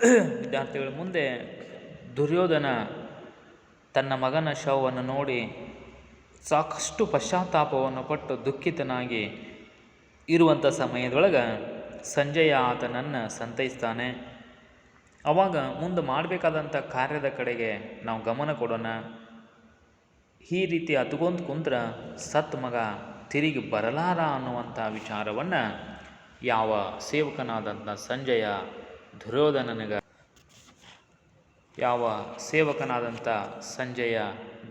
ವಿದ್ಯಾರ್ಥಿಗಳ ಮುಂದೆ ದುರ್ಯೋಧನ ತನ್ನ ಮಗನ ಶವವನ್ನು ನೋಡಿ ಸಾಕಷ್ಟು ಪಶ್ಚಾತ್ತಾಪವನ್ನು ಪಟ್ಟು ದುಃಖಿತನಾಗಿ ಇರುವಂಥ ಸಮಯದೊಳಗೆ ಸಂಜಯ ಆತನನ್ನು ಸಂತೈಸ್ತಾನೆ. ಆವಾಗ ಮುಂದೆ ಮಾಡಬೇಕಾದಂಥ ಕಾರ್ಯದ ಕಡೆಗೆ ನಾವು ಗಮನ ಕೊಡೋಣ. ಈ ರೀತಿ ಹತ್ಕೊಂತ ಕುಂತ್ರ ಸತ್ ಮಗ ತಿರುಗಿ ಬರಲಾರ ಅನ್ನುವಂಥ ವಿಚಾರವನ್ನು ಯಾವ ಸೇವಕನಾದಂಥ ಸಂಜಯ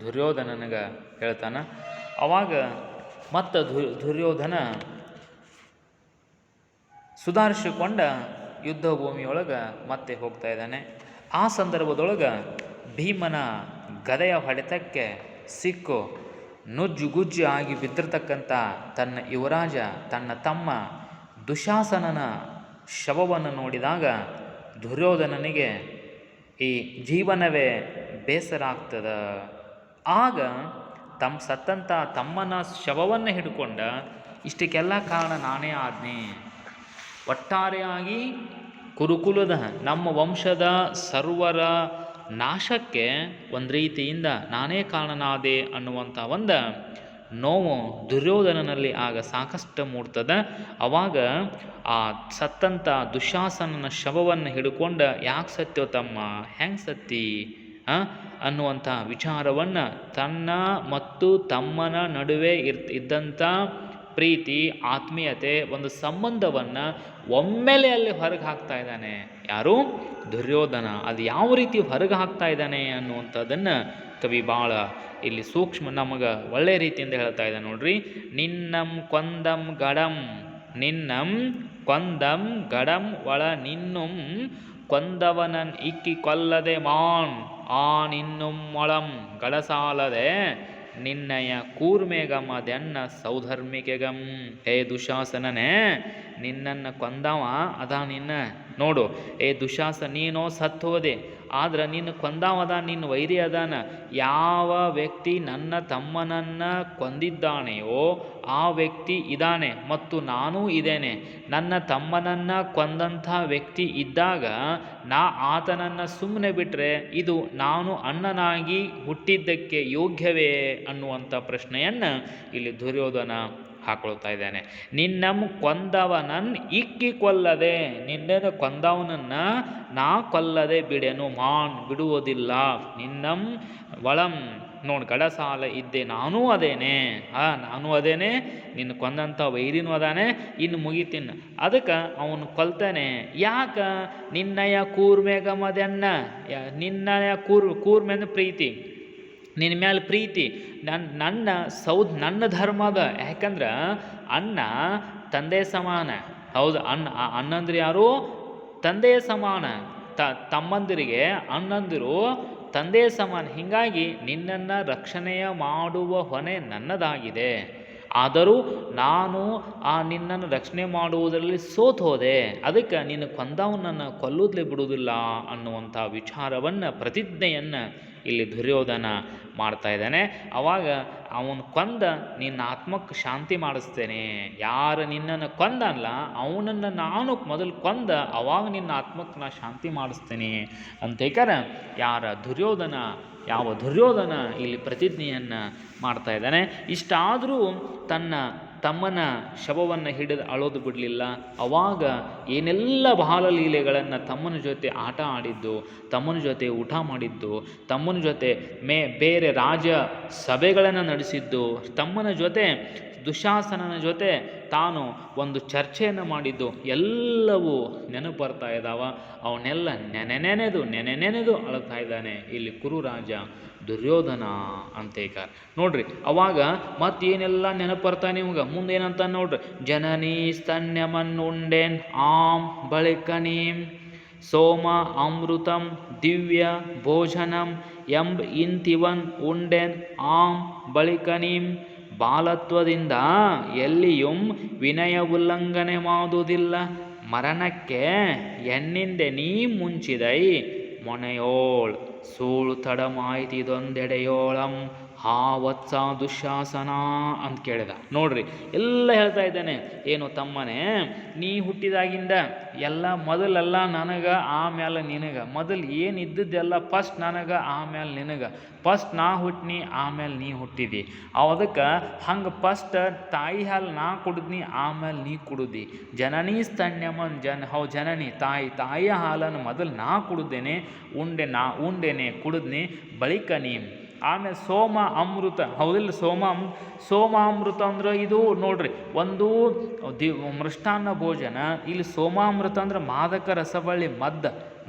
ದುರ್ಯೋಧನನಿಗೆ ಹೇಳ್ತಾನೆ. ಆವಾಗ ಮತ್ತು ದುರ್ಯೋಧನ ಸುಧಾರಿಸಿಕೊಂಡ ಯುದ್ಧ ಭೂಮಿಯೊಳಗೆ ಮತ್ತೆ ಹೋಗ್ತಾ ಇದ್ದಾನೆ. ಆ ಸಂದರ್ಭದೊಳಗೆ ಭೀಮನ ಗದೆಯ ಹೊಡೆತಕ್ಕೆ ಸಿಕ್ಕು ನುಜ್ಜುಗುಜ್ಜು ಆಗಿ ಬಿದ್ದಿರ್ತಕ್ಕಂಥ ತನ್ನ ಯುವರಾಜ ತನ್ನ ತಮ್ಮ ದುಶಾಸನನ ಶವವನ್ನು ನೋಡಿದಾಗ ದುರ್ಯೋಧನನಿಗೆ ಈ ಜೀವನವೇ ಬೇಸರ ಆಗ್ತದ. ಆಗ ಸತ್ತಂಥ ತಮ್ಮನ ಶವವನ್ನು ಹಿಡ್ಕೊಂಡ ಇಷ್ಟಕ್ಕೆಲ್ಲ ಕಾರಣ ನಾನೇ ಆದ್ನಿ. ಒಟ್ಟಾರೆಯಾಗಿ ಕುರುಕುಲದ ನಮ್ಮ ವಂಶದ ಸರ್ವರ ನಾಶಕ್ಕೆ ಒಂದು ರೀತಿಯಿಂದ ನಾನೇ ಕಾರಣನಾದೆ ಅನ್ನುವಂಥ ಒಂದು ನೋವು ದುರ್ಯೋಧನನಲ್ಲಿ ಆಗ ಸಾಕಷ್ಟು ಮೂಡ್ತದೆ. ಆವಾಗ ಆ ಸತ್ತಂಥ ದುಶಾಸನನ ಶವವನ್ನು ಹಿಡ್ಕೊಂಡು ಯಾಕೆ ಸತ್ಯೋ ತಮ್ಮ, ಹೆಂಗೆ ಸತ್ತಿ ಅನ್ನುವಂಥ ವಿಚಾರವನ್ನು ತನ್ನ ಮತ್ತು ತಮ್ಮನ ನಡುವೆ ಇದ್ದಂಥ ಪ್ರೀತಿ ಆತ್ಮೀಯತೆ ಒಂದು ಸಂಬಂಧವನ್ನು ಒಮ್ಮೆಲೆ ಅಲ್ಲಿ ಹೊರಗೆ ಹಾಕ್ತಾ ಇದ್ದಾನೆ. ಯಾರು? ದುರ್ಯೋಧನ. ಅದು ಯಾವ ರೀತಿ ಹೊರಗೆ ಹಾಕ್ತಾ ಇದ್ದಾನೆ ಅನ್ನುವಂಥದ್ದನ್ನು ಕವಿ ಭಾಳ ಇಲ್ಲಿ ಸೂಕ್ಷ್ಮ ನಮಗೆ ಒಳ್ಳೆಯ ರೀತಿಯಿಂದ ಹೇಳ್ತಾ ಇದ್ದಾನೆ ನೋಡ್ರಿ. ನಿನ್ನಂ ಕೊಂದಂ ಗಡಂ ಒಳ ನಿನ್ನುಂ ಕೊಂದವನನ್ ಇಕ್ಕಿ ಕೊಲ್ಲದೆ ಮಾನ್ ಆ ನಿನ್ನುಂ ಮೊಳಂ ಗಡಸಾಲದೆ ನಿನ್ನಯ ಕೂರ್ಮೆಗಂ ಅದೆನ್ನ ಸೌಧರ್ಮಿಕೆಗಂ. ಹೇ ದುಶಾಸನನೇ, ನಿನ್ನನ್ನು ಕೊಂದವ ಅದ ನಿನ್ನ ನೋಡು. ಏ ದುಶಾಸನ, ನೀನೋ ಸತ್ತು ಹೋದೆ, ಆದ್ರೆ ನಿನ್ನ ಕೊಂದವದ ನಿನ್ನ ವೈರಿ ಅದಾನ. ಯಾವ ವ್ಯಕ್ತಿ ನನ್ನ ತಮ್ಮನನ್ನು ಕೊಂದಿದ್ದಾನೆಯೋ ಆ ವ್ಯಕ್ತಿ ಇದ್ದಾನೆ ಮತ್ತು ನಾನೂ ಇದ್ದೇನೆ. ನನ್ನ ತಮ್ಮನನ್ನು ಕೊಂದಂಥ ವ್ಯಕ್ತಿ ಇದ್ದಾಗ ನಾ ಆತನನ್ನು ಸುಮ್ಮನೆ ಬಿಟ್ಟರೆ ಇದು ನಾನು ಅಣ್ಣನಾಗಿ ಹುಟ್ಟಿದ್ದಕ್ಕೆ ಯೋಗ್ಯವೇ ಅನ್ನುವಂಥ ಪ್ರಶ್ನೆಯನ್ನು ಇಲ್ಲಿ ದುರ್ಯೋಧನ ಹಾಕೊಳ್ತಾ ಇದ್ದಾನೆ. ನಿನ್ನಂ ಕೊಂದವನನ್ ಇಕ್ಕಿ ಕೊಲ್ಲದೆ, ನಿನ್ನನ್ನು ಕೊಂದವನನ್ನು ನಾ ಕೊಲ್ಲದೆ ಬಿಡೆನು, ಬಿಡುವುದಿಲ್ಲ. ನಿನ್ನಂ ಒಳಂ ನೋಡಿ ಗಡಸಾಲ ಇದ್ದೆ, ನಾನೂ ಅದೇನೆ ನಿನ್ನ ಕೊಂದಂಥ ವೈರಿನೂ ಅದಾನೆ, ಇನ್ನು ಮುಗಿತೀನಿ. ಅದಕ್ಕೆ ಅವನು ಕೊಲ್ತಾನೆ. ಯಾಕೆ? ನಿನ್ನಯ ಕೂರ್ಮೆಗಮದನ್ನ, ನಿನ್ನಯ ಕೂರ್ಮೆ ಅಂದ್ರೆ ಪ್ರೀತಿ, ನಿನ್ನ ಮೇಲೆ ಪ್ರೀತಿ, ನನ್ನ ಧರ್ಮದ. ಯಾಕಂದ್ರೆ ಅಣ್ಣ ತಂದೆ ಸಮಾನ. ಹೌದು, ಅಣ್ಣಂದ್ರೆ ಯಾರು? ತಂದೆಯ ಸಮಾನ. ತಮ್ಮಂದಿರಿಗೆ ಅಣ್ಣಂದಿರು ತಂದೆಯ ಸಮಾನ. ಹೀಗಾಗಿ ನಿನ್ನನ್ನು ರಕ್ಷಣೆಯ ಮಾಡುವ ಹೊಣೆ ನನ್ನದಾಗಿದೆ. ಆದರೂ ನಾನು ನಿನ್ನನ್ನು ರಕ್ಷಣೆ ಮಾಡುವುದರಲ್ಲಿ ಸೋತು ಹೋದೆ. ಅದಕ್ಕೆ ನಿನ್ನ ಕೊಂದವನನ್ನು ಕೊಲ್ಲುವುದಲೇ ಬಿಡುವುದಿಲ್ಲ ಅನ್ನುವಂಥ ವಿಚಾರವನ್ನು, ಪ್ರತಿಜ್ಞೆಯನ್ನು ಇಲ್ಲಿ ದುರ್ಯೋಧನ ಮಾಡ್ತಾ ಇದ್ದಾನೆ. ಆವಾಗ ಅವನು ಕೊಂದ ನಿನ್ನ ಆತ್ಮಕ್ಕೆ ಶಾಂತಿ ಮಾಡಿಸ್ತೇನೆ. ಯಾರು ನಿನ್ನನ್ನು ಕೊಂದಲ್ಲ ಅವನನ್ನು ನಾನು ಮೊದಲು ಕೊಂದ, ಅವಾಗ ನಿನ್ನ ಆತ್ಮಕ್ಕೆ ನಾ ಶಾಂತಿ ಮಾಡಿಸ್ತೇನೆ ಅಂತೇಕಾರ ಯಾವ ದುರ್ಯೋಧನ ಇಲ್ಲಿ ಪ್ರತಿಜ್ಞೆಯನ್ನು ಮಾಡ್ತಾ ಇದ್ದಾನೆ. ಇಷ್ಟಾದರೂ ತನ್ನ ತಮ್ಮನ ಶವವನ್ನು ಹಿಡಿದು ಅಳೋದು ಬಿಡಲಿಲ್ಲ. ಅವಾಗ ಏನೆಲ್ಲ ಬಾಲಲೀಲೆಗಳನ್ನು ತಮ್ಮನ ಜೊತೆ ಆಟ ಆಡಿದ್ದು, ತಮ್ಮನ ಜೊತೆ ಊಟ ಮಾಡಿದ್ದು, ತಮ್ಮನ ಜೊತೆ ಬೇರೆ ರಾಜ ಸಭೆಗಳನ್ನು ನಡೆಸಿದ್ದು, ತಮ್ಮನ ಜೊತೆ ದುಶಾಸನನ ಜೊತೆ ತಾನು ಒಂದು ಚರ್ಚೆಯನ್ನು ಮಾಡಿದ್ದು ಎಲ್ಲವೂ ನೆನಪು ಬರ್ತಾ ಇದ್ದಾವ. ಅವನ್ನೆಲ್ಲ ನೆನೆನೆನೆದು ಅಳ್ತಾ ಇದ್ದಾನೆ ಇಲ್ಲಿ ಕುರುರಾಜ ದುರ್ಯೋಧನ ಅಂತೇಕಾರ ನೋಡ್ರಿ. ಅವಾಗ ಮತ್ತೇನೆಲ್ಲ ನೆನಪು ಬರ್ತಾನೆ ನಿಮ್ಗೆ. ಮುಂದೇನಂತ ನೋಡ್ರಿ. ಜನನೀ ಸ್ತನ್ಯಮನ್ನುಂಡೇನ್ ಆಂ ಬಳಿಕನೀಂ ಸೋಮ ಅಮೃತಂ ದಿವ್ಯ ಭೋಜನಂ ಎಂಬ ಇಂತಿವನ್ ಉಂಡೆನ್ ಆಂ ಬಳಿಕನೀಂ. ಬಾಲತ್ವದಿಂದ ಎಲ್ಲಿಯೂ ವಿನಯ ಉಲ್ಲಂಘನೆ ಮಾಡುವುದಿಲ್ಲ. ಮರಣಕ್ಕೆ ಎನ್ನಿಂದೆ ನೀ ಮುಂಚಿದೈ ಮೊನೆಯೋಳ್ ಸೂಳು ತಡಮಾಯ್ತಿದೊಂದೆಡೆಯೋಳಂ ಹಾ ವತ್ಸ ದುಶ್ಯಾಸನ ಅಂತ ಕೇಳಿದ. ನೋಡ್ರಿ ಎಲ್ಲ ಹೇಳ್ತಾ ಇದ್ದಾನೆ. ಏನು ತಮ್ಮನೇ, ನೀ ಹುಟ್ಟಿದಾಗಿಂದ ಎಲ್ಲ ಮೊದಲೆಲ್ಲ ನನಗೆ ಆಮೇಲೆ ನಿನಗೆ, ಮೊದಲು ಏನು ಇದ್ದದ್ದೆಲ್ಲ ಫಸ್ಟ್ ನನಗೆ ಆಮೇಲೆ ನಿನಗೆ, ಫಸ್ಟ್ ನಾ ಹುಟ್ಟಿನಿ ಆಮೇಲೆ ನೀ ಹುಟ್ಟಿದಿ. ಅದಕ್ಕೆ ಹಂಗೆ ಫಸ್ಟ್ ತಾಯಿ ಹಾಲು ನಾ ಕುಡಿದ್ನಿ ಆಮೇಲೆ ನೀ ಕುಡಿದಿ. ಜನನೀ ಸ್ತನ್ಯಮನ್ ಜನನಿ ತಾಯಿಯ ಹಾಲನ್ನು ಮೊದಲು ನಾ ಕುಡಿದೇನೆ, ಉಂಡೇನೆ ಕುಡಿದ್ನಿ, ಬಳಿಕ ನೀ. ಆಮೇಲೆ ಸೋಮ ಅಮೃತ, ಹೌದಿಲ್ಲ? ಸೋಮಾಮೃತ ಅಂದ್ರೆ ಇದು ನೋಡ್ರಿ, ಒಂದು ಮೃಷ್ಟಾನ್ನ ಭೋಜನ. ಇಲ್ಲಿ ಸೋಮಾಮೃತ ಅಂದ್ರೆ ಮಾದಕ ರಸಬಳ್ಳಿ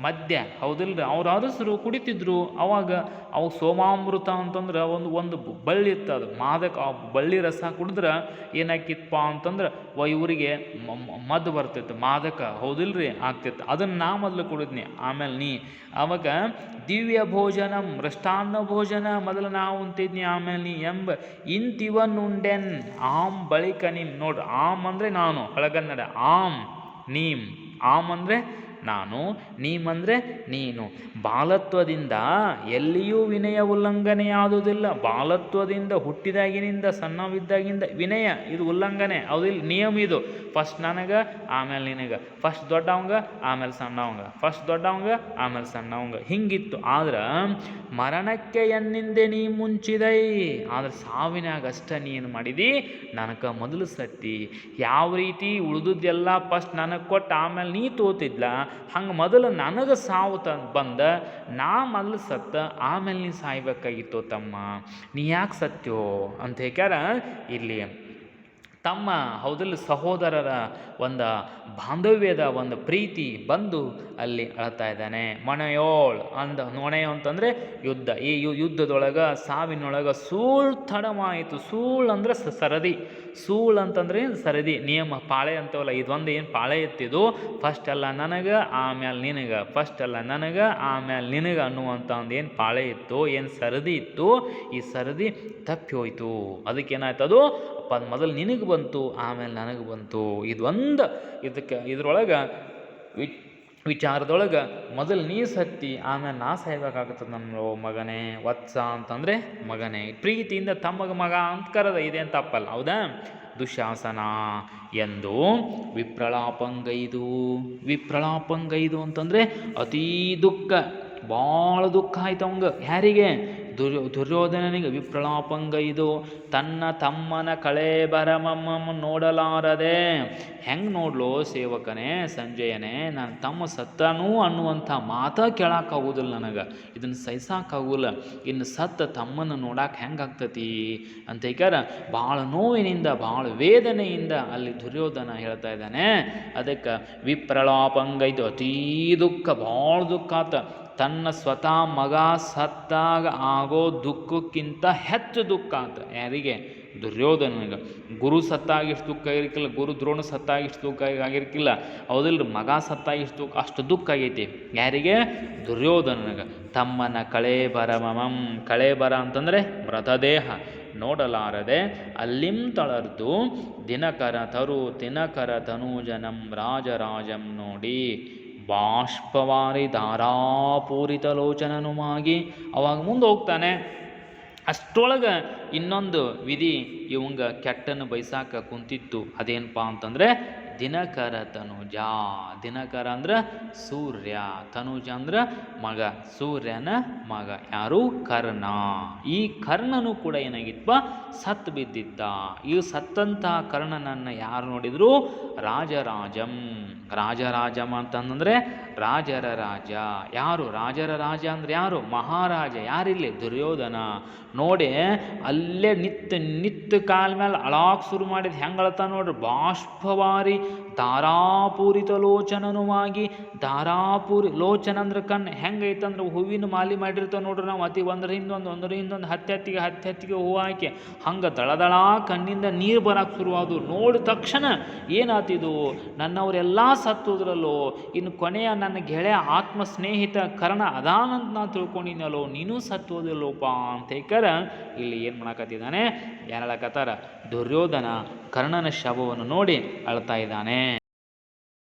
ಮದ್ಯ, ಹೌದಿಲ್ರಿ? ಅವ್ರು ಅರಸರು ಕುಡಿತಿದ್ರು. ಅವಾಗ ಸೋಮಾಮೃತ ಅಂತಂದ್ರೆ ಒಂದು ಬಳ್ಳಿ ಇತ್ತು, ಅದು ಮಾದಕ. ಆ ಬಳ್ಳಿ ರಸ ಕುಡಿದ್ರೆ ಏನಾಕಿತ್ತಪ್ಪ ಅಂತಂದ್ರೆ ಇವರಿಗೆ ಮದ್ದು ಬರ್ತಿತ್ತು, ಮಾದಕ, ಹೌದಿಲ್ರಿ? ಆಗ್ತಿತ್ತು. ಅದನ್ನು ನಾ ಮೊದಲು ಕುಡಿದ್ನಿ ಆಮೇಲೆ ನೀ. ಅವಾಗ ದಿವ್ಯ ಭೋಜನ ಮೃಷ್ಟಾನ್ನ ಭೋಜನ ಮೊದಲು ನಾವು ಉಂತಿದ್ನಿ ಆಮೇಲೆ ನೀ ಎಂಬ ಇಂತಿವನ್ನುಂಡೆನ್ ಆಮ್ ಬಳಿಕ ನೀಮ್. ನೋಡ್ರಿ, ಆಮ್ ಅಂದರೆ ನಾನು, ಹಳಗನ್ನಡ. ಆಮ್ ನೀಮ್, ಆಮ್ ಅಂದರೆ ನಾನು, ನೀಮಂದರೆ ನೀನು. ಬಾಲತ್ವದಿಂದ ಎಲ್ಲಿಯೂ ವಿನಯ ಉಲ್ಲಂಘನೆಯಾದುವುದಿಲ್ಲ. ಬಾಲತ್ವದಿಂದ ಹುಟ್ಟಿದಾಗಿನಿಂದ ಸಣ್ಣವಿದ್ದಾಗಿಂದ ವಿನಯ ಇದು ಉಲ್ಲಂಘನೆ, ಹೌದಿಲ್ಲ? ನಿಯಮ ಇದು. ಫಸ್ಟ್ ನನಗೆ ಆಮೇಲೆ ನಿನಗೆ, ಫಸ್ಟ್ ದೊಡ್ಡವಂಗ ಆಮೇಲೆ ಸಣ್ಣವಂಗ, ಫಸ್ಟ್ ದೊಡ್ಡವಂಗ ಆಮೇಲೆ ಸಣ್ಣವಂಗ, ಹಿಂಗಿತ್ತು. ಆದ್ರೆ ಮರಣಕ್ಕೆ ಎನ್ನಿಂದೆ ನೀ ಮುಂಚಿದೈ. ಆದ್ರೆ ಸಾವಿನಾಗ ಅಷ್ಟ ನೀನು ಮಾಡಿದಿ ನನಗೆ ಮೊದಲು ಸತ್ತಿ. ಯಾವ ರೀತಿ ಉಳಿದುದೆಲ್ಲ ಫಸ್ಟ್ ನನಗೆ ಕೊಟ್ಟು ಆಮೇಲೆ ನೀ ತೋತಿದ್ಲ, ಹಂಗೆ ಮೊದಲು ನನಗೆ ಸಾವು ಬಂದ, ನಾ ಮೊದಲು ಸತ್ತ ಆಮೇಲೆ ನೀ ಸಾಯ್ಬೇಕಾಗಿತ್ತು ತಮ್ಮ. ನೀ ಯಾಕೆ ಸತ್ಯೋ ಅಂತ ಹೇಳ್ಯಾರ ಇಲ್ಲಿ ತಮ್ಮ, ಹೌದಿಲ್ಲ? ಸಹೋದರರ ಒಂದು ಬಾಂಧವ್ಯದ ಒಂದು ಪ್ರೀತಿ ಬಂದು ಅಲ್ಲಿ ಅಳ್ತಾ ಇದ್ದಾನೆ. ಮೊಣೆಯೋಳು ಮೊಣೆಯೋ ಅಂತಂದರೆ ಯುದ್ಧ. ಈ ಯುದ್ಧದೊಳಗೆ ಸಾವಿನೊಳಗೆ ಸೂಳ್ ತಡಮಾಯಿತು. ಸೂಳ್ ಅಂದರೆ ಸರದಿ. ಸೂಳ್ ಅಂತಂದ್ರೆ ಸರದಿ, ನಿಯಮ, ಪಾಳೆ ಅಂತವಲ್ಲ. ಇದೊಂದು ಏನು ಪಾಳೆ ಇತ್ತಿದು, ಫಸ್ಟ್ ಎಲ್ಲ ನನಗೆ ಆಮೇಲೆ ನಿನಗೆ, ಫಸ್ಟ್ ಎಲ್ಲ ನನಗೆ ಆಮೇಲೆ ನಿನಗೆ ಅನ್ನುವಂಥ ಒಂದು ಏನು ಪಾಳೆ ಇತ್ತು, ಏನು ಸರದಿ ಇತ್ತು, ಈ ಸರದಿ ತಪ್ಪಿ ಹೋಯಿತು. ಅದಕ್ಕೇನಾಯ್ತು, ಅದು ಮೊದಲು ನಿನಗೆ ಬಂತು ಆಮೇಲೆ ನನಗೆ ಬಂತು. ಇದೊಂದು ಇದ್ರೊಳಗೆ ವಿಚಾರದೊಳಗೆ ಮೊದಲು ನೀ ಸತ್ತಿ ಆಮೇಲೆ ನಾ ಸಾಯ್ಬೇಕಾಗುತ್ತದೆ ನಮ್ಮ ಮಗನೇ. ವತ್ಸ ಅಂತಂದರೆ ಮಗನೇ, ಪ್ರೀತಿಯಿಂದ ತಮಗೆ ಮಗ ಅಂತ ಕರೆದ, ಇದೇನು ತಪ್ಪಲ್ಲ, ಹೌದಾ? ದುಶ್ಯಾಸನ ಎಂದು ವಿಪ್ರಲಾಪಂಗೈದು ಅಂತಂದರೆ ಅತೀ ದುಃಖ, ಭಾಳ ದುಃಖ ಆಯ್ತು ಅವಂಗೆ. ಯಾರಿಗೆ? ದುರ್ಯೋಧನನಿಗೆ. ವಿಪ್ರಲಾಪಂಗೈದು ತನ್ನ ತಮ್ಮನ ಕಳೇಬರಮಮ್ಮ ನೋಡಲಾರದೆ. ಹೆಂಗೆ ನೋಡ್ಲೋ ಸೇವಕನೇ, ಸಂಜಯನೇ, ನನ್ನ ತಮ್ಮ ಸತ್ತನೂ ಅನ್ನುವಂಥ ಮಾತ ಕೇಳೋಕ್ಕಾಗೋದಿಲ್ಲ ನನಗೆ, ಇದನ್ನು ಸಹಿಸೋಕ್ಕಾಗೋಲ್ಲ. ಇನ್ನು ಸತ್ತ ತಮ್ಮನ್ನು ನೋಡಕ್ಕೆ ಹೆಂಗಾಗ್ತತಿ ಅಂತ ಹೇಳ್ಯಾರ. ಭಾಳ ನೋವಿನಿಂದ, ಭಾಳ ವೇದನೆಯಿಂದ ಅಲ್ಲಿ ದುರ್ಯೋಧನ ಹೇಳ್ತಾ ಇದ್ದಾನೆ. ಅದಕ್ಕೆ ವಿಪ್ರಲಾಪಂಗೈದು ಅತೀ ದುಃಖ, ಭಾಳ ದುಃಖ ಆತ. ತನ್ನ ಸ್ವತಃ ಮಗ ಸತ್ತಾಗ ಆಗೋ ದುಃಖಕ್ಕಿಂತ ಹೆಚ್ಚು ದುಃಖ ಅಂತ. ಯಾರಿಗೆ? ದುರ್ಯೋಧನನಿಗೆ. ಗುರು ಸತ್ತಾಗ ಇಷ್ಟು ದುಃಖ ಆಗಿರ್ಕಿಲ್ಲ, ಗುರು ದ್ರೋಣ ಸತ್ತಾಗ ಇಷ್ಟು ದುಃಖ ಆಗಿರ್ಕಿಲ್ಲ, ಹೌದಿಲ್ಲ? ಮಗ ಸತ್ತಾಗ ಇಷ್ಟು ಅಷ್ಟು ದುಃಖ ಆಗೈತಿ. ಯಾರಿಗೆ? ದುರ್ಯೋಧನನಿಗೆ. ತಮ್ಮನ ಕಳೇಬರ ಅಂತಂದರೆ ಮೃತದೇಹ ನೋಡಲಾರದೆ ಅಲ್ಲಿಂ ತಳರ್ದು ದಿನಕರ ತನೂಜನಂ ರಾಜರಾಜಂ ನೋಡಿ ಬಾಷ್ಪವಾರಿ ಧಾರಾಪೂರಿತ ಲೋಚನನುಮಾಗಿ. ಅವಾಗ ಮುಂದೆ ಹೋಗ್ತಾನೆ. ಅಷ್ಟರೊಳಗೆ ಇನ್ನೊಂದು ವಿಧಿ ಇವಂಗ ಕೆಟ್ಟನ್ನು ಬಯಸಾಕ ಕುಂತಿತ್ತು. ಅದೇನಪ್ಪ ಅಂತಂದರೆ ದಿನಕರ ತನುಜ. ದಿನಕರ ಅಂದ್ರೆ ಸೂರ್ಯ, ತನುಜ ಅಂದ್ರೆ ಮಗ, ಸೂರ್ಯನ ಮಗ. ಯಾರು? ಕರ್ಣ. ಈ ಕರ್ಣನು ಕೂಡ ಏನಾಗಿತ್ತಪ್ಪ, ಸತ್ತು ಬಿದ್ದಿದ್ದ. ಈ ಸತ್ತಂತಹ ಕರ್ಣನನ್ನು ಯಾರು ನೋಡಿದ್ರು? ರಾಜರಾಜಂ. ರಾಜರಾಜಂ ಅಂತಂದರೆ ರಾಜರ ರಾಜ. ಯಾರು? ರಾಜರ ರಾಜ ಅಂದರೆ ಯಾರು? ಮಹಾರಾಜ. ಯಾರಿಲ್ಲಿ? ದುರ್ಯೋಧನ. ನೋಡಿ ಅಲ್ಲೇ ನಿತ್ತ ಕಾಲ ಮೇಲೆ ಅಳಾಕ್ ಶುರು ಮಾಡಿದ. ಹೆಂಗೆ ಅಳ್ತಾ ನೋಡ್ರಿ, ಬಾಷ್ಪವಾರಿ ಧಾರಾಪೂರಿತ ಲೋಚನನುವಾಗಿ. ಲೋಚನ ಅಂದ್ರೆ ಕಣ್ಣು. ಹೆಂಗೈತಂದ್ರೆ ಹೂವಿನ ಮಾಲಿ ಮಾಡಿರ್ತಾವೆ ನೋಡ್ರಿ ನಾವು, ಅತಿ ಒಂದ್ರ ಹಿಂದೊಂದು ಹತ್ತಿಗೆ ಹೂವು ಹಾಕಿ ಹಂಗೆ ದಳದಳ ಕಣ್ಣಿಂದ ನೀರು ಬರಕ್ಕೆ ಶುರುವಾದವು. ನೋಡಿದ ತಕ್ಷಣ ಏನಾತಿದು, ನನ್ನವರೆಲ್ಲ ಸತ್ತೋದ್ರಲ್ಲೋ, ಇನ್ನು ಕೊನೆಯ ನನ್ನ ಗೆಳೆಯ ಆತ್ಮ ಸ್ನೇಹಿತ ಕರ್ಣ ಅದಾನಂತ ನಾನು ತಿಳ್ಕೊಂಡಿನಲ್ಲೋ, ನೀನು ಸತ್ತೋದಿಲ್ಲೋಪ ಅಂತ ಹೇಳ್ಕರ ಇಲ್ಲಿ ಏನು ಮಾಡಕತ್ತಿದ್ದಾನೆ, ಯಾರು ಹೇಳಕತ್ತಾರ? ದುರ್ಯೋಧನ ಕರ್ಣನ ಶವವನ್ನು ನೋಡಿ ಅಳ್ತಾ ಇದ್ದಾನೆ.